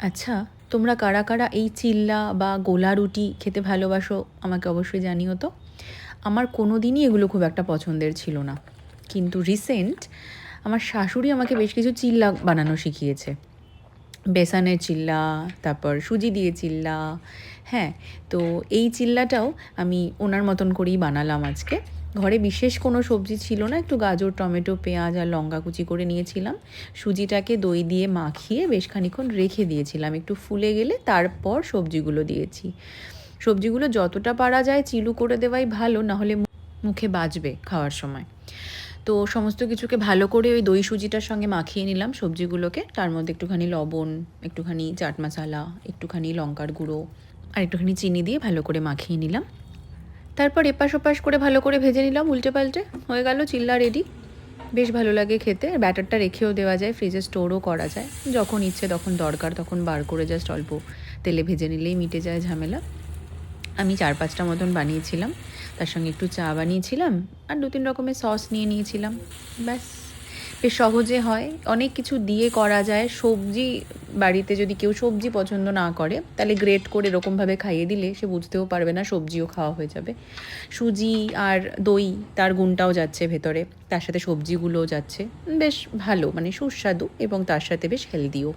আচ্ছা, তোমরা কারা কারা এই চিল্লা বা গোলা রুটি খেতে ভালোবাসো আমাকে অবশ্যই জানিও তো। আমার কোনো দিনই এগুলো খুব একটা পছন্দের ছিল না, কিন্তু রিসেন্ট আমার শাশুড়ি আমাকে বেশ কিছু চিল্লা বানানো শিখিয়েছে। বেসনের চিল্লা, তারপর সুজি দিয়ে চিল্লা। হ্যাঁ, তো এই চিল্লাটাও আমি ওনার মতন করেই বানালাম আজকে। ঘরে বিশেষ কোনো সবজি ছিল না, একটু গাজর, টমেটো, পেঁয়াজ আর লঙ্কা কুচি করে নিয়েছিলাম। সুজিটাকে দই দিয়ে মাখিয়ে বেশ খানিক্ষণ রেখে দিয়েছিলাম, একটু ফুলে গেলে তারপর সবজিগুলো দিয়েছি। সবজিগুলো যতটা পারা যায় চিলু করে দেওয়াই ভালো, নাহলে মুখে বাজবে খাওয়ার সময়। তো সমস্ত কিছুকে ভালো করে ওই দই সুজিটার সঙ্গে মাখিয়ে নিলাম সবজিগুলোকে। তার মধ্যে একটুখানি লবণ, একটুখানি চাট মশলা, একটুখানি লঙ্কার গুঁড়ো আর একটুখানি চিনি দিয়ে ভালো করে মাখিয়ে নিলাম। তারপর এপাশ ওপাশ করে ভালো করে ভেজে নিলাম উল্টে পাল্টে। হয়ে গেল চিল্লা রেডি। বেশ ভালো লাগে খেতে। ব্যাটারটা রেখেও দেওয়া যায়, ফ্রিজে স্টোরও করা যায়। যখন ইচ্ছে তখন দরকার তখন বার করে জাস্ট অল্প তেলে ভেজে নিলেই মিটে যায় ঝামেলা। আমি 4-5টা মতন বানিয়েছিলাম, তার সঙ্গে একটু চা বানিয়েছিলাম আর 2-3 রকমের সস নিয়ে নিয়েছিলাম। ব্যাস, বেশ সহজে হয়, অনেক কিছু দিয়ে করা যায়। সবজি বাড়িতে যদি কেউ সবজি পছন্দ না করে তাহলে গ্রেট করে এরকমভাবে খাইয়ে দিলে সে বুঝতেও পারবে না, সবজিও খাওয়া হয়ে যাবে। সুজি আর দই, তার গুণটাও যাচ্ছে ভেতরে, তার সাথে সবজিগুলোও যাচ্ছে। বেশ ভালো, মানে সুস্বাদু এবং তার সাথে বেশ হেলদিও।